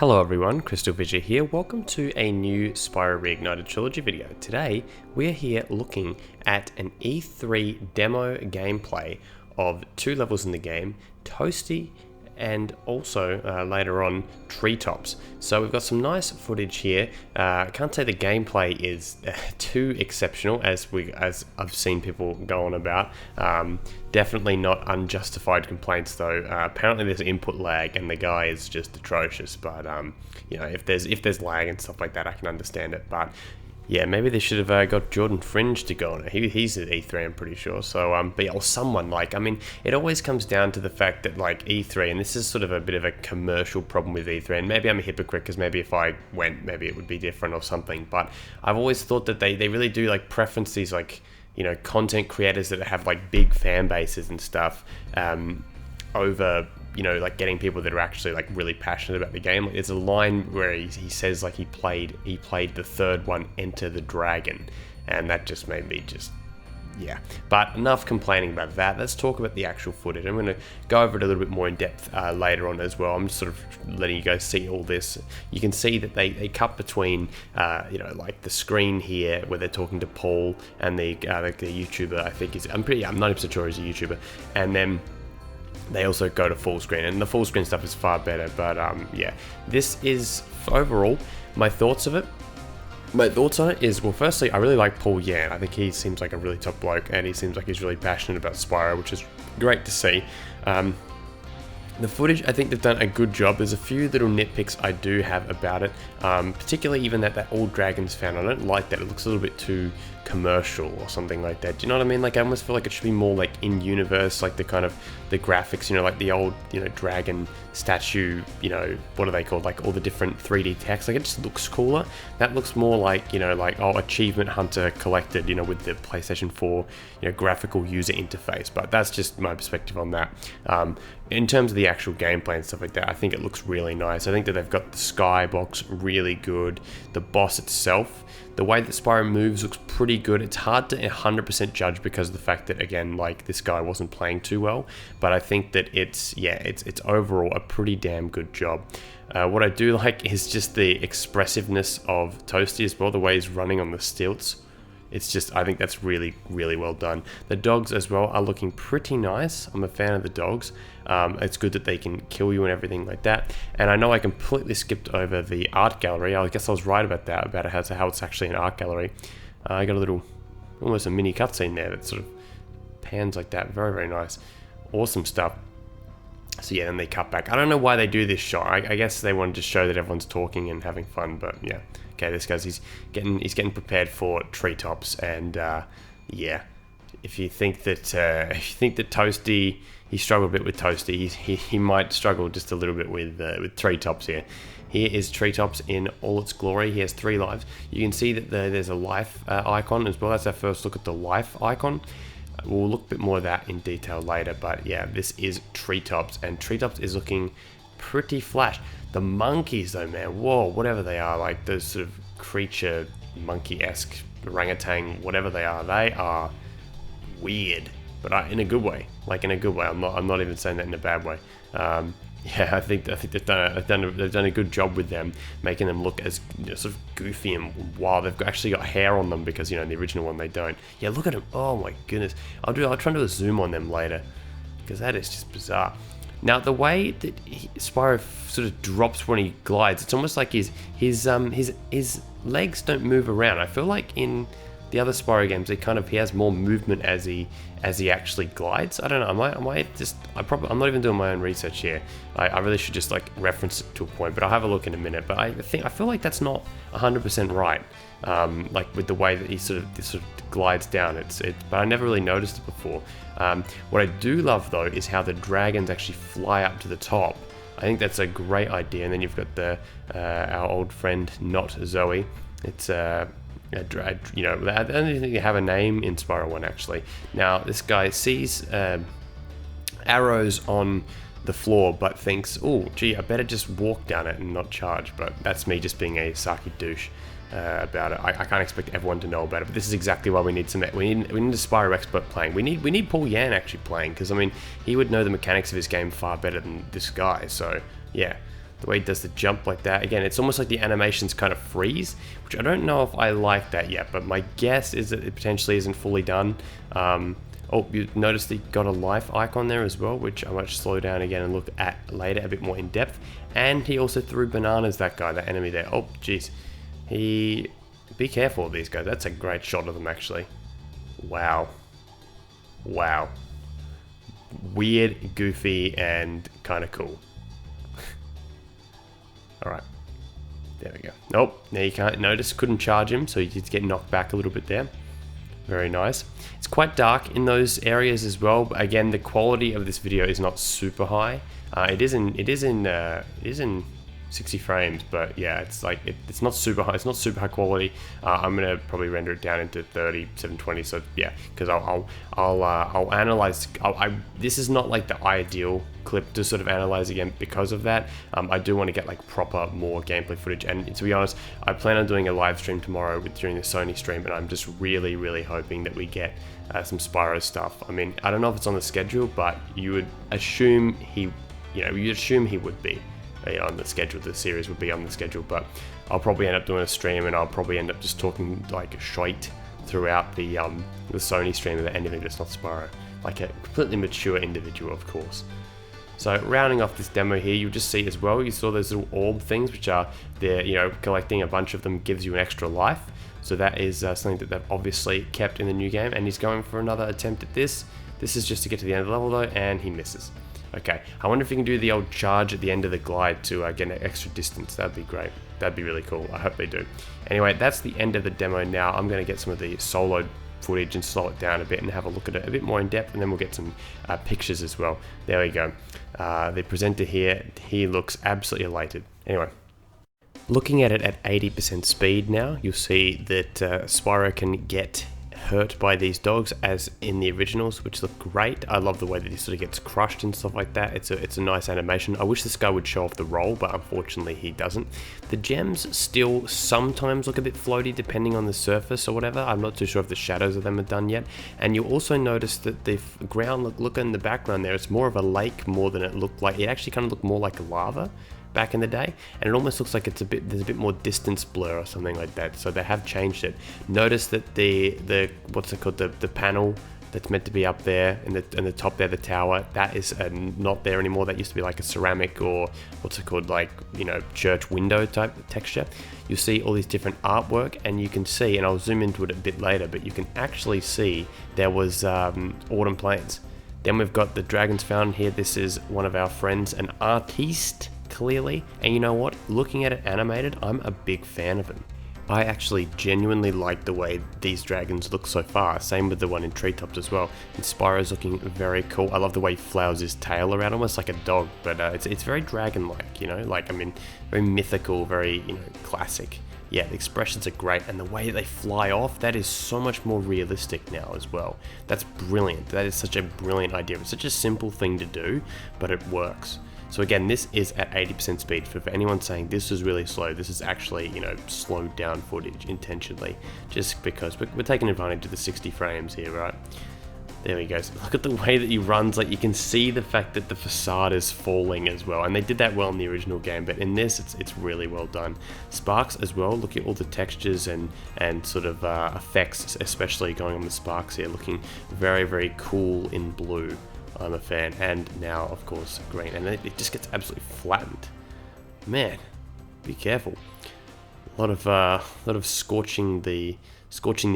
Hello everyone, CrystalFissure here. Welcome to a new Spyro Reignited Trilogy video. Today, we're here looking at an E3 demo gameplay of two levels in the game, Toasty and also later on Treetops. So we've got some nice footage here. I can't say the gameplay is too exceptional as I've seen people go on about. Definitely not unjustified complaints though. Apparently there's input lag and the guy is just atrocious. But you know, if there's lag and stuff like that, I can understand it. But yeah, maybe they should have got Jordan Fringe to go on it. He's at E3, I'm pretty sure. So, but yeah, or someone like, I mean, it always comes down to the fact that like E3, and this is sort of a bit of a commercial problem with E3, and maybe I'm a hypocrite because maybe if I went, maybe it would be different or something. But I've always thought that they really do like preference these like, you know, content creators that have like big fan bases and stuff over, you know, like getting people that are actually like really passionate about the game. Like, there's a line where he says like he played the third one, Enter the Dragon, and that just made me just, yeah. But enough complaining about that. Let's talk about the actual footage. I'm going to go over it a little bit more in depth later on as well. I'm just sort of letting you guys see all this. You can see that they cut between, you know, like the screen here where they're talking to Paul and the YouTuber, I think I'm 90% sure he's a YouTuber, and then they also go to full screen, and the full screen stuff is far better. But yeah, this is overall my thoughts of it. My thoughts on it is, well, firstly, I really like Paul Yan. I think he seems like a really top bloke, and he seems like he's really passionate about Spyro, which is great to see. The footage, I think they've done a good job. There's a few little nitpicks I do have about it, particularly even that old dragon's found. I don't like that. It looks a little bit too commercial or something like that. Do you know what I mean? Like, I almost feel like it should be more like in universe, like the kind of the graphics, you know, like the old, you know, dragon statue, you know, what are they called? Like all the different 3D text. Like, it just looks cooler. That looks more like, you know, like, oh, Achievement Hunter collected, you know, with the PlayStation 4, you know, graphical user interface. But that's just my perspective on that. In terms of the actual gameplay and stuff like that, I think it looks really nice. I think that they've got the skybox really good. The boss itself, the way that Spyro moves looks pretty good. It's hard to 100% judge because of the fact that, again, like, this guy wasn't playing too well. But I think that it's overall a pretty damn good job. What I do like is just the expressiveness of Toasty as well, the way he's running on the stilts. It's just, I think that's really, really well done. The dogs as well are looking pretty nice. I'm a fan of the dogs. It's good that they can kill you and everything like that. And I know I completely skipped over the art gallery. I guess I was right about that, about how it's actually an art gallery. I got a little, almost a mini cutscene there that sort of pans like that. Very, very nice. Awesome stuff. So yeah, then they cut back. I don't know why they do this shot. I guess they wanted to show that everyone's talking and having fun, but yeah. Okay, this guy's he's getting prepared for Treetops, and yeah, if you think that Toasty, he struggled a bit with Toasty, he might struggle just a little bit with Treetops here. Here is Treetops in all its glory. He has 3 lives. You can see that there's a life icon as well. That's our first look at the life icon. We'll look a bit more of that in detail later, but yeah, this is Treetops, and Treetops is looking pretty flash. The monkeys though, man, whoa, whatever they are, like those sort of creature monkey-esque orangutan, whatever they are weird, but in a good way. Like, in a good way. I'm not even saying that in a bad way. Yeah, I think they've done a good job with them, making them look as, you know, sort of goofy and wild. They've actually got hair on them because, you know, in the original one they don't. Yeah, look at them. Oh my goodness. I'll try and do a zoom on them later because that is just bizarre. Now, the way that Spyro sort of drops when he glides, it's almost like his legs don't move around. I feel like in the other Spyro games, he has more movement as he actually glides. I don't know. I'm not even doing my own research here. I really should just like reference it to a point, but I'll have a look in a minute. But I feel like that's not 100% right. Like with the way that he sort of glides down, but I never really noticed it before. What I do love though is how the dragons actually fly up to the top. I think that's a great idea. And then you've got our old friend Not Zoe. It's you know, I don't think they have a name in Spyro 1 actually. Now this guy sees arrows on the floor, but thinks, oh gee, I better just walk down it and not charge. But that's me just being a sarky douche about it. I can't expect everyone to know about it, but this is exactly why we need we need a Spyro expert playing. We need Paul Yan actually playing, because I mean, he would know the mechanics of his game far better than this guy. So yeah, The way he does the jump like that. Again, it's almost like the animations kind of freeze, which I don't know if I like that yet, but my guess is that it potentially isn't fully done. Oh, you notice that he got a life icon there as well, which I might slow down again and look at later a bit more in depth. And he also threw bananas, that enemy there. Oh, jeez. Be careful of these guys. That's a great shot of them, actually. Wow. Wow. Weird, goofy, and kind of cool. Alright. There we go. Nope. Now you can't notice. Couldn't charge him, so he did get knocked back a little bit there. Very nice. It's quite dark in those areas as well. But again, the quality of this video is not super high. It is in 60 frames, but yeah, it's like it's not super high. It's not super high quality. I'm gonna probably render it down into 30, 720. So yeah, because I'll analyze. This is not like the ideal clip to sort of analyze again because of that. I do want to get like proper more gameplay footage, and to be honest, I plan on doing a live stream tomorrow during the Sony stream, and I'm just really hoping that we get some Spyro stuff. I mean, I don't know if it's on the schedule, but you would assume you'd assume he would be. On the schedule, the series would be on the schedule, but I'll probably end up doing a stream, and I'll probably end up just talking like shite throughout the Sony stream about anything that's not Spyro, like a completely mature individual, of course. So rounding off this demo here, you'll just see as well, you saw those little orb things, which are there, collecting a bunch of them gives you an extra life. So that is something that they've obviously kept in the new game, and he's going for another attempt at this. This is just to get to the end of the level though, and he misses. Okay, I wonder if you can do the old charge at the end of the glide to get an extra distance. That'd be great. That'd be really cool. I hope they do. Anyway, that's the end of the demo now. I'm going to get some of the solo footage and slow it down a bit and have a look at it a bit more in depth, and then we'll get some pictures as well. There we go. The presenter here, he looks absolutely elated. Anyway, looking at it at 80% speed now, you'll see that Spyro can get hurt by these dogs as in the originals, which look great. I love the way that he sort of gets crushed and stuff like that. It's a nice animation. I wish this guy would show off the roll, but unfortunately he doesn't. The gems still sometimes look a bit floaty depending on the surface or whatever. I'm not too sure if the shadows of them are done yet. And you'll also notice that the ground look in the background there, it's more of a lake more than it looked like. It actually kind of looked more like lava back in the day, and it almost looks like there's a bit more distance blur or something like that. So they have changed it. Notice that the what's it called, the panel that's meant to be up there in the top there, the tower, that is not there anymore. That used to be like a ceramic, or what's it called, like church window type texture. You see all these different artwork, and you can see, and I'll zoom into it a bit later, but you can actually see there was Autumn Plains. Then we've got the Dragon's Fountain here. This is one of our friends, an artiste, clearly, and you know what, looking at it animated, I'm a big fan of him. I actually genuinely like the way these dragons look so far. Same with the one in Treetops as well. And Spyro's looking very cool. I love the way he flails his tail around, almost like a dog, but it's very dragon-like, like, I mean, very mythical, very classic. Yeah, the expressions are great, and the way they fly off, that is so much more realistic now as well. That's brilliant. That is such a brilliant idea. It's such a simple thing to do, but it works. So again, this is at 80% speed. For anyone saying this is really slow, this is actually, slowed down footage intentionally, just because we're taking advantage of the 60 frames here, right? There we go. So look at the way that he runs. Like, you can see the fact that the facade is falling as well, and they did that well in the original game, but in this, it's really well done. Sparks as well. Look at all the textures and sort of effects, especially going on the sparks here, looking very cool in blue. I'm a fan, and now of course green, and it just gets absolutely flattened. Man, be careful. A lot of scorching the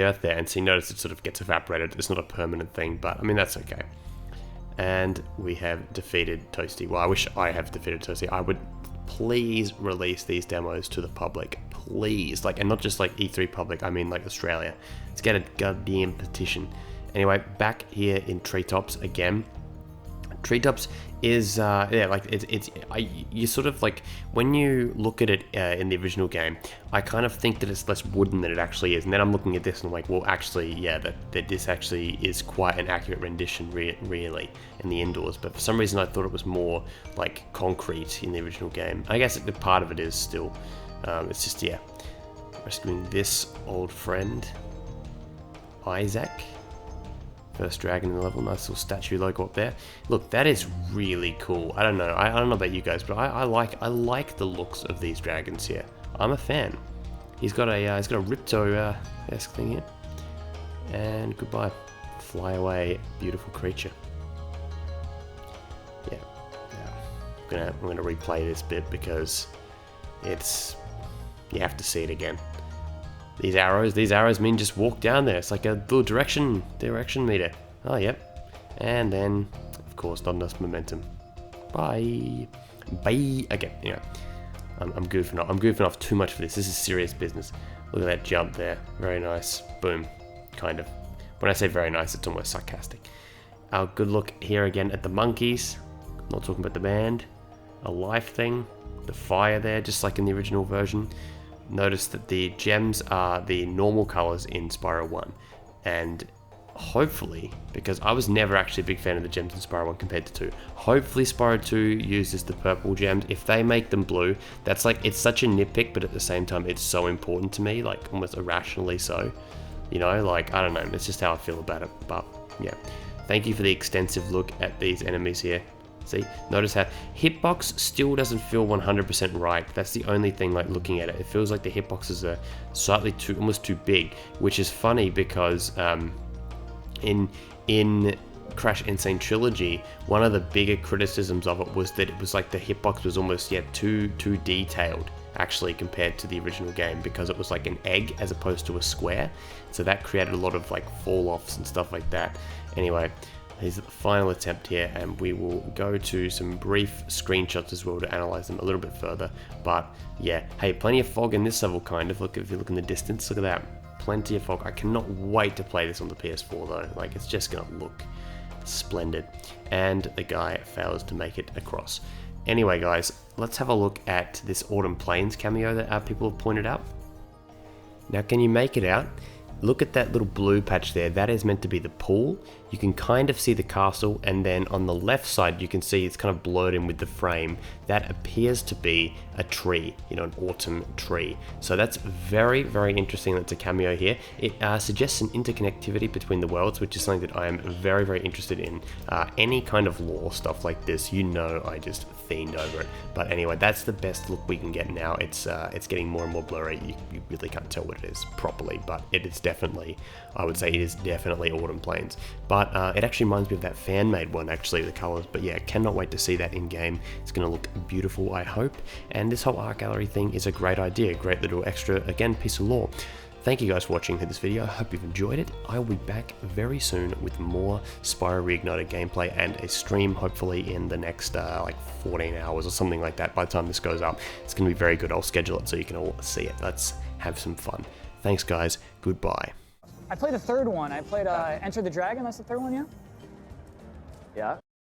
earth there, and so you notice it sort of gets evaporated. It's not a permanent thing, but I mean, that's okay. And we have defeated Toasty. Well, I wish I have defeated Toasty. I would please release these demos to the public, please. Like, and not just like E3 public, I mean like Australia. Let's get a goddamn petition. Anyway, back here in Treetops again. Treetops is you sort of like, when you look at it in the original game, I kind of think that it's less wooden than it actually is, and then I'm looking at this and I'm like, well, actually, yeah, that this actually is quite an accurate rendition really in the indoors, but for some reason I thought it was more like concrete in the original game. I guess the part of it is still, it's just, yeah, rescuing this old friend, Isaac, First dragon in the level, nice little statue logo up there. Look, that is really cool. I don't know. I don't know about you guys, but I like the looks of these dragons here. I'm a fan. He's got a Ripto-esque thing here. And goodbye. Fly away, beautiful creature. Yeah. I'm gonna replay this bit because you have to see it again. These arrows mean just walk down there. It's like a little direction meter. Oh, yep. And then, of course, not enough momentum. Bye. Okay, yeah. I'm goofing off. I'm goofing off too much for this. This is serious business. Look at that jump there. Very nice. Boom. Kind of. When I say very nice, it's almost sarcastic. Good look here again at the monkeys. Not talking about the band. A life thing. The fire there, just like in the original version. Notice that the gems are the normal colors in Spyro 1, and hopefully, because I was never actually a big fan of the gems in Spyro 1 compared to 2, hopefully Spyro 2 uses the purple gems. If they make them blue, that's like, it's such a nitpick, but at the same time it's so important to me, like almost irrationally so, you know, like, I don't know, it's just how I feel about it. But yeah, thank you for the extensive look at these enemies here. See, notice how hitbox still doesn't feel 100% right. That's the only thing, like, looking at it. It feels like the hitboxes are slightly almost too big, which is funny because in Crash Insane Trilogy, one of the bigger criticisms of it was that it was like the hitbox was almost too detailed actually compared to the original game, because it was like an egg as opposed to a square. So that created a lot of like fall offs and stuff like that. Anyway. Here's the final attempt here, and we will go to some brief screenshots as well to analyze them a little bit further. But yeah, hey, plenty of fog in this level, kind of. Look, if you look in the distance, look at that. Plenty of fog. I cannot wait to play this on the PS4 though. Like, it's just gonna look splendid. And the guy fails to make it across. Anyway, guys, let's have a look at this Autumn Plains cameo that people have pointed out. Now, can you make it out? Look at that little blue patch there. That is meant to be the pool. You can kind of see the castle, and then on the left side you can see it's kind of blurred in with the frame. That appears to be a tree, you know, an autumn tree. So that's very, very interesting. That's a cameo here. It suggests an interconnectivity between the worlds, which is something that I am very, very interested in. Any kind of lore stuff like this, you know, I just fiend over it. But anyway, that's the best look we can get now. It's getting more and more blurry. You really can't tell what it is properly, but it is definitely, I would say it is definitely Autumn Plains. But it actually reminds me of that fan-made one, actually, the colors. But yeah, cannot wait to see that in game. It's going to look beautiful, I hope. And this whole art gallery thing is a great idea, great little extra, again, piece of lore. Thank you guys for watching this video. I hope you've enjoyed it. I will be back very soon with more Spyro Reignited gameplay and a stream, hopefully in the next like 14 hours or something like that. By the time this goes up, it's going to be very good. I'll schedule it so you can all see it. Let's have some fun. Thanks, guys. Goodbye. I played the third one. I played Enter the Dragon. That's the third one, yeah? Yeah.